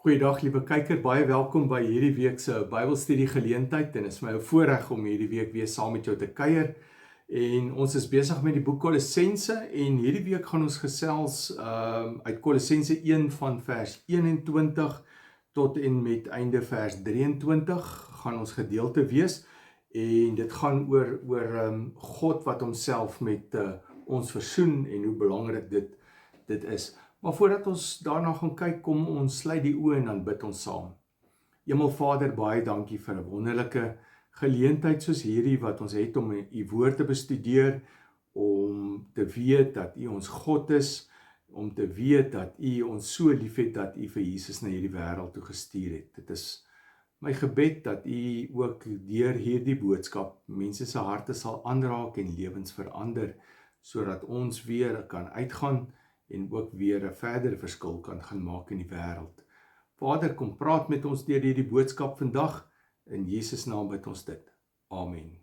Goeiedag liewe kyker, baie welkom by hierdie week se Bybelstudie geleentheid en is my 'n voorreg om hierdie week weer saam met jou te kuier. En ons is besig met die boek Kolossense en hierdie week gaan ons gesels uit Kolossense 1 van vers 21 tot en met einde vers 23 gaan ons gedeelte wees en dit gaan oor God wat homself met ons versoen en hoe belangrik dit is. Maar voordat ons daarna gaan kyk, kom ons sluit die oë en dan bid ons saam. Hemelvader, baie dankie vir 'n wonderlike geleentheid soos hierdie wat ons het om u woord te bestudeer, om te weet dat u ons God is, om te weet dat u ons so liefhet dat u vir Jesus na hierdie wêreld toe gestuur het. Dit is my gebed dat u ook deur hierdie boodskap mense se harte sal aanraak en lewens verander, sodat ons weer kan uitgaan en ook weer 'n verdere verskil kan gaan maak in die wêreld. Vader, kom praat met ons deur hierdie boodskap vandag, in Jesus naam bid ons dit. Amen.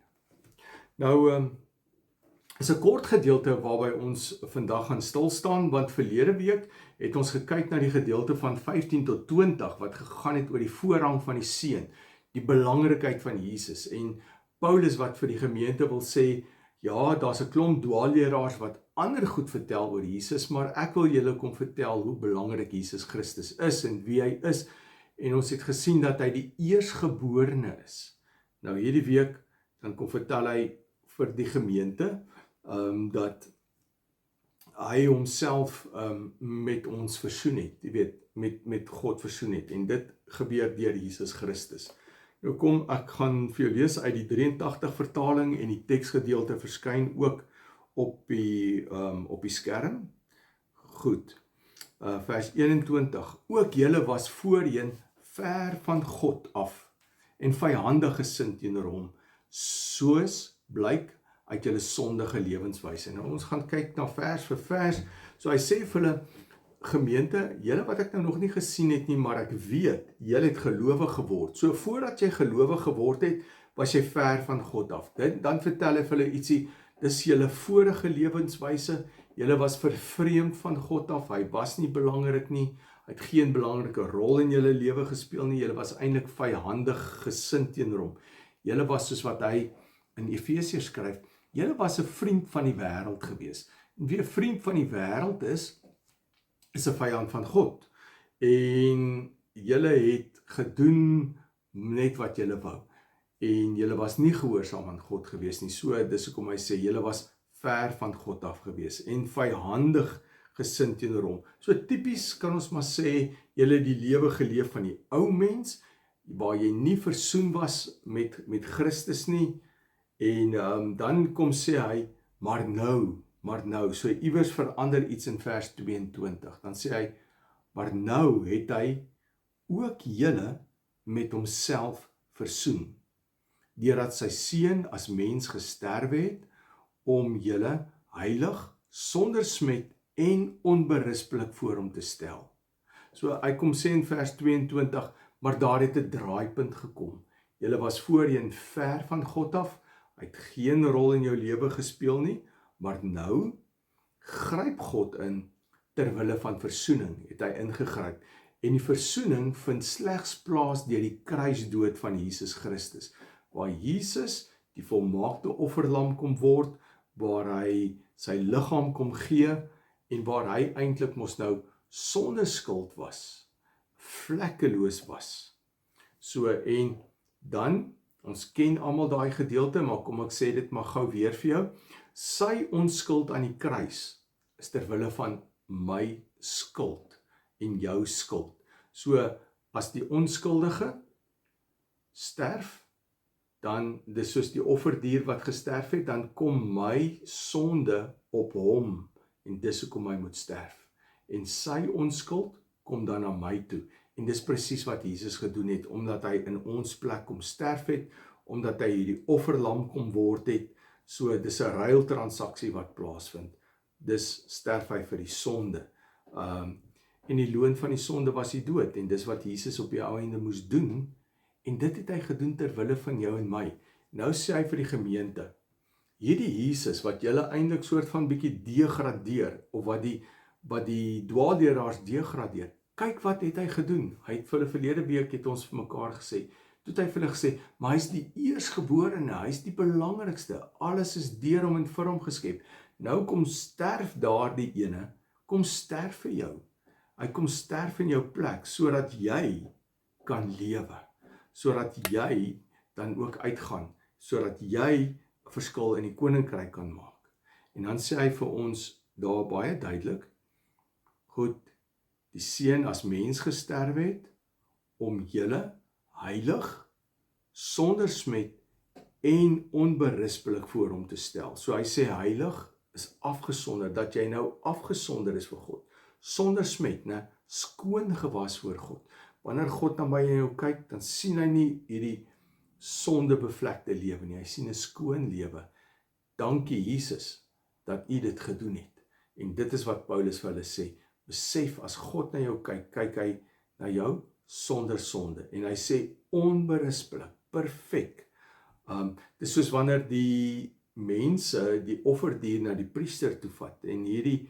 Nou, is 'n kort gedeelte waarby ons vandag gaan stil staan, want verlede week het ons gekyk na die gedeelte van 15 tot 20, wat gegaan het oor die voorrang van die Seun, die belangrikheid van Jesus, en Paulus wat vir die gemeente wil sê, ja, daar's 'n klomp dwaalleraars wat ander goed vertel oor Jesus, maar ek wil julle kom vertel hoe belangrik Jesus Christus is en wie hy is. En ons het gesien dat hy die eersgeborene is. Nou hierdie week dan kom vertel hy vir die gemeente dat hy homself met ons versoen het, jy weet, met God versoen het. En dit gebeur deur Jesus Christus. Nou kom, ek gaan vir jou lees uit die 83 vertaling en die teksgedeelte verskyn ook op die skerm. Goed, vers 21. Ook julle was voorheen ver van God af en vyhandig gesind teenoor hom, soos blyk uit julle sondige lewenswyse. Nou ons gaan kyk na vers vir vers. So hy sê vir hulle, gemeente, julle wat ek nou nog nie gesien het nie, maar ek weet, julle het gelowig geword. So voordat jy gelowig geword het, was jy ver van God af. Dan vertel hy vir hulle ietsie, dis julle vorige lewenswyse, julle was vervreemd van God af, hy was nie belangrik nie, hy het geen belangrike rol in julle lewe gespeel nie, julle was eintlik vyhandig gesind teenoor hom. Julle was soos wat hy in Efesiërs skryf, julle was 'n vriend van die wêreld gewees. En wie 'n vriend van die wêreld is 'n vyand van God. En julle het gedoen net wat julle wou. En julle was nie gehoorsaam aan God gewees nie. So, dis hoekom hy sê, julle was ver van God af gewees en vyhandig gesind teenoor hom. So tipies kan ons maar sê, julle het die lewe geleef van die ou mens, waar jy nie versoen was met Christus nie. En dan kom sê hy, maar nou, so iewers verander iets in vers 22, dan sê hy, maar nou het hy ook julle met homself versoen, deurdat sy seun as mens gesterwe het, om julle heilig, sonder smet en onberispelik voor hom te stel. So hy kom sê in vers 22, maar daar het 'n draaipunt gekom. Julle was voorheen ver van God af, hy het geen rol in jou lewe gespeel nie, maar nou gryp God in terwille van versoening, het hy ingegryp. En die versoening vind slegs plaas deur die kruisdood van Jesus Christus, waar Jesus die volmaakte offerlam kom word, waar hy sy liggaam kom gee, en waar hy eintlik mos nou sonder skuld was, vlekkeloos was. So, en dan, ons ken almal daai gedeelte, maar kom ek sê dit maar gou weer vir jou, sy onskuld aan die kruis is terwille van my skuld en jou skuld. So, as die onskuldige sterf, dan, dis soos die offerdier wat gesterf het, dan kom my sonde op hom, en dis hoekom hy moet sterf. En sy onskuld kom dan na my toe. En dis presies wat Jesus gedoen het, omdat hy in ons plek kom sterf het, omdat hy hierdie offerlam kom word het, so dis 'n ruiltransaksie wat plaasvind. Dis sterf hy vir die sonde. En die loon van die sonde was die dood, en dis wat Jesus op die ou einde moes doen, en dit het hy gedoen terwille van jou en my. Nou sê hy vir die gemeente, hierdie Jesus wat julle eintlik soort van bietjie degradeer, of wat die dwaalleraars degradeer, kyk wat het hy gedoen. Hy het vir hulle verlede week het ons vir mekaar gesê, toe het hy vir hulle gesê, maar hy is die eersgeborene, hy is die belangrikste, alles is deur hom en vir hom geskep. Nou kom sterf daardie ene, kom sterf vir jou. Hy kom sterf in jou plek, sodat jy kan lewe, sodat jy dan ook uitgaan, sodat jy 'n verskil in die koninkryk kan maak. En dan sê hy vir ons daar baie duidelik, goed, die Seun as mens gesterf het, om julle heilig, sonder smet en onberispelik voor hom te stel. So hy sê heilig is afgesonder, dat jy nou afgesonder is vir God, sonder smet, skoon gewas voor God. Wanneer God dan by jou kyk, dan sien hy nie hierdie sondebevlekte lewe nie, hy sien 'n skoon lewe. Dankie Jesus, dat u dit gedoen het. En dit is wat Paulus vir hulle sê, besef as God na jou kyk, kyk hy na jou sonder sonde. En hy sê onberispelik, perfek. Dit is soos wanneer die mense die offerdier na die priester toe vat, en hierdie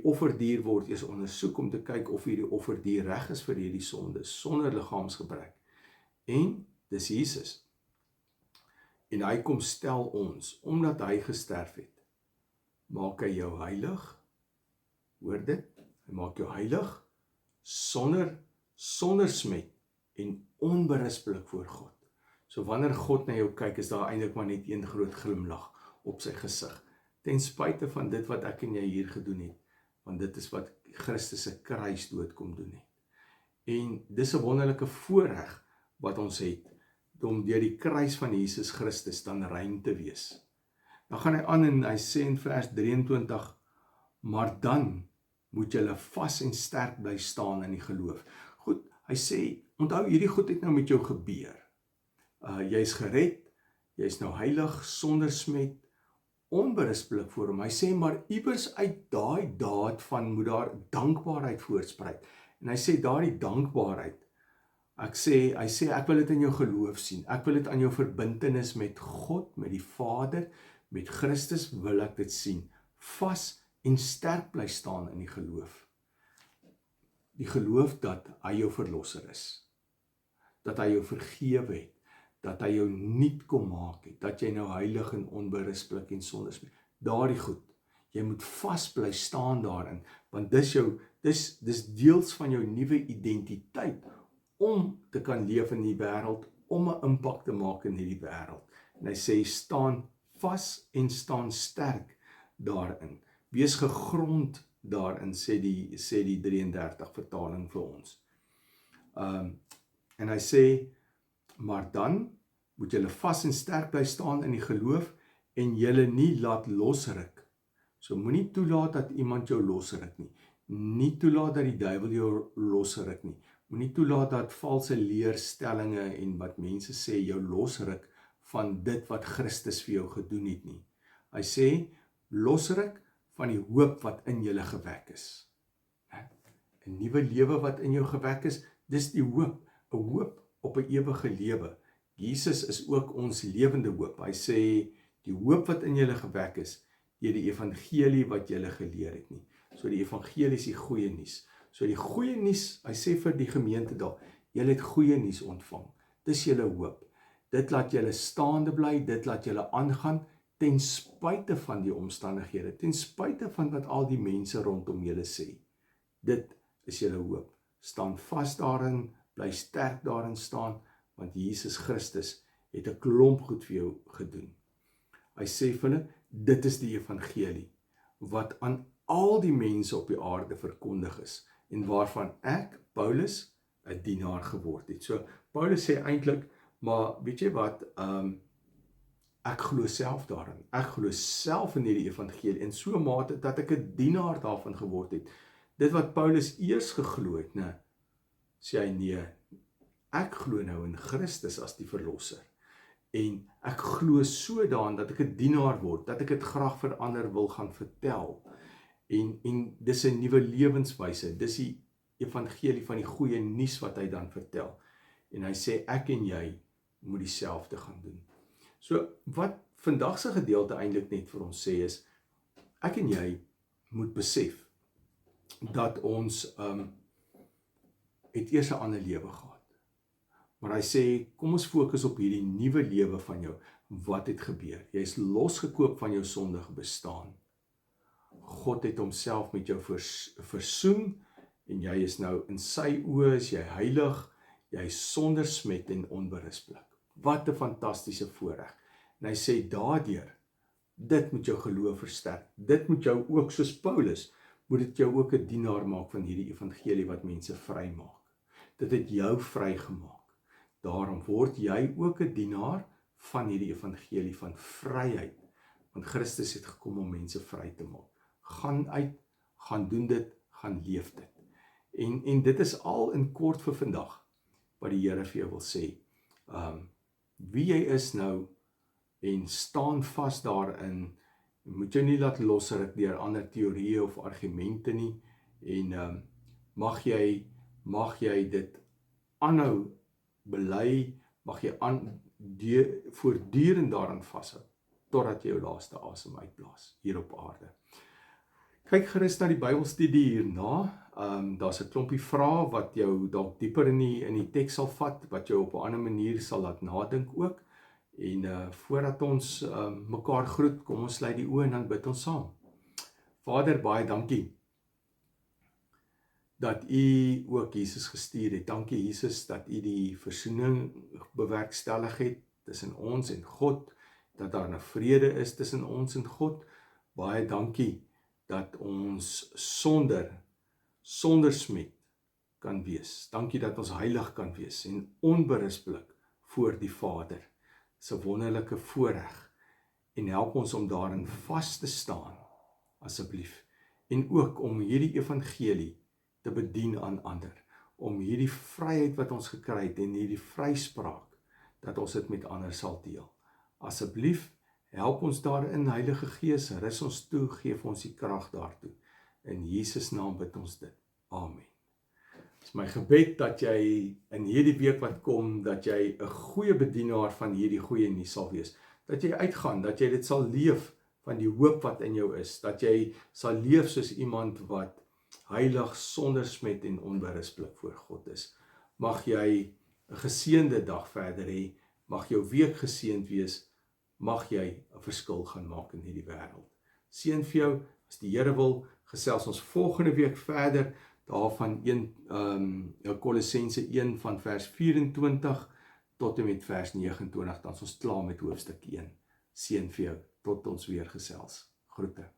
offerdier word eers ondersoek om te kyk of hierdie offerdier reg is vir hierdie sonde, sonder liggaamsgebrek. En dis Jesus. En hy kom stel ons, omdat hy gesterf het, maak hy jou heilig, hoor dit, hy maak jou heilig, sonder smet, en onberispelik voor God. So wanneer God na jou kyk, is daar eintlik maar net een groot glimlag op sy gesig, ten spyte van dit wat ek en jy hier gedoen het, want dit is wat Christus se kruisdood kom doen het. En dis 'n wonderlike voorreg wat ons het, om deur die kruis van Jesus Christus dan rein te wees. Dan gaan hy aan en hy sê in vers 23, maar dan moet julle vas en sterk bly staan in die geloof. Goed, hy sê, onthou hierdie goed het nou met jou gebeur. Jy is gered, jy is nou heilig, sonder smet, onberispelik voor hom. Hy sê, maar iewers uit daai daad van moet daar dankbaarheid voortspruit. En hy sê, daardie dankbaarheid, hy sê, ek wil dit in jou geloof sien, ek wil dit aan jou verbintenis met God, met die Vader, met Christus wil ek dit sien, vas en sterk bly staan in die geloof. Die geloof dat hy jou verlosser is, dat hy jou vergewe het, dat hy jou nuut kom maak het, dat jy nou heilig en onberispelik en sonder smet. Daardie goed, jy moet vas bly staan daarin, want dis deels van jou nuwe identiteit, om te kan leef in die wêreld, om 'n impak te maak in hierdie wêreld. En hy sê, staan vas en staan sterk daarin. Wees gegrond daarin, sê die 33 vertaling vir ons. En hy sê, maar dan moet julle vas en sterk bly staan in die geloof, en julle nie laat losruk. So moenie toelaat dat iemand jou losruk nie. Nie toelaat dat die duiwel jou losruk nie. Moenie toelaat dat valse leerstellinge en wat mense sê jou losruk van dit wat Christus vir jou gedoen het nie. Hy sê, losruk van die hoop wat in julle gewek is. 'n Nuwe lewe wat in jou gewek is, dis die hoop, 'n hoop op 'n ewige lewe. Jesus is ook ons lewende hoop. Hy sê, die hoop wat in julle gewek is, deur die evangelie wat julle geleer het nie. So die evangelie is die goeie nuus. So die goeie nuus, hy sê vir die gemeente daar, julle het goeie nuus ontvang. Dis julle hoop. Dit laat julle staande bly, dit laat julle aangaan, ten spyte van die omstandighede, ten spyte van wat al die mense rondom julle sê. Dit is julle hoop. Staan vas daarin, bly sterk daarin staan, want Jesus Christus het 'n klomp goed vir jou gedoen. Hy sê vir hulle, dit is die evangelie, wat aan al die mense op die aarde verkondig is, en waarvan ek, Paulus, 'n dienaar geword het. So, Paulus sê eintlik, maar weet jy wat, ek glo self daarin, ek glo self in hierdie evangelie, en so mate dat ek 'n dienaar daarvan geword het. Dit wat Paulus eers geglo het, sê hy nee, ek glo nou in Christus as die verlosser, en ek glo sodan dat ek 'n dienaar word, dat ek dit graag vir ander wil gaan vertel, en dis 'n nuwe lewenswyse, dis die evangelie van die goeie nuus wat hy dan vertel, en hy sê ek en jy moet dieselfde gaan doen. So wat vandag se gedeelte eintlik net vir ons sê is, ek en jy moet besef dat ons het eers 'n ander lewe gehad. Maar hy sê, kom ons fokus op hierdie nuwe lewe van jou. Wat het gebeur? Jy is losgekoop van jou sondige bestaan. God het homself met jou versoen, en jy is nou in sy oë, is jy heilig, jy is sonder smet en onberisplik. Wat 'n fantastiese voorreg. En hy sê daardeur, dit moet jou geloof versterk. Dit moet jou ook, soos Paulus, moet dit jou ook 'n dienaar maak van hierdie evangelie wat mense vry maak. Dit het jou vrygemaak. Daarom word jy ook 'n dienaar van hierdie evangelie van vryheid. Want Christus het gekom om mense vry te maak. Gaan uit, gaan doen dit, gaan leef dit. En dit is al in kort vir vandag, wat die Here vir jou wil sê. Wie jy is nou, en staan vas daarin, moet jou nie laat losruk deur ander teorieë of argumente nie, en mag jy dit aanhou bely, mag jy voortdurend daaraan vashou, totdat jy jou laaste asem uitblaas, hier op aarde. Kyk gerus na die Bybelstudie hierna, daar's 'n klompie vrae wat jou dalk dieper in die teks sal vat, wat jou op 'n ander manier sal laat nadink ook, en voordat ons mekaar groet, kom ons sluit die oë en dan bid ons saam. Vader, baie dankie, dat U ook Jesus gestuur het. Dankie Jesus, dat U die versoening bewerkstellig het, tussen ons en God, dat daar 'n vrede is tussen ons en God. Baie dankie, dat ons sonder smet kan wees. Dankie dat ons heilig kan wees en onberisplik voor die Vader. Dis 'n wonderlike voorreg, en help ons om daarin vas te staan, asseblief, en ook om hierdie evangelie te bedien aan ander, om hierdie vryheid wat ons gekry het en hierdie vryspraak, dat ons dit met ander sal deel. Asseblief, help ons daarin, Heilige Gees, rus ons toe, geef ons die krag daartoe. In Jesus naam bid ons dit. Amen. Dit is my gebed dat jy in hierdie week wat kom, dat jy 'n goeie bedienaar van hierdie goeie nuus sal wees. Dat jy uitgaan, dat jy dit sal leef van die hoop wat in jou is. Dat jy sal leef soos iemand wat heilig, sonder smet en onberisplik voor God is. Mag jy 'n geseënde dag verder hê. Mag jou week geseënd wees. Mag jy 'n verskil gaan maak in hierdie wêreld. Seën vir jou, as die Here wil, gesels ons volgende week verder, daarvan Kolossense 1 van vers 24 tot en met vers 29, dan is ons klaar met hoofstuk 1. Seën vir jou, tot ons weer gesels. Groete.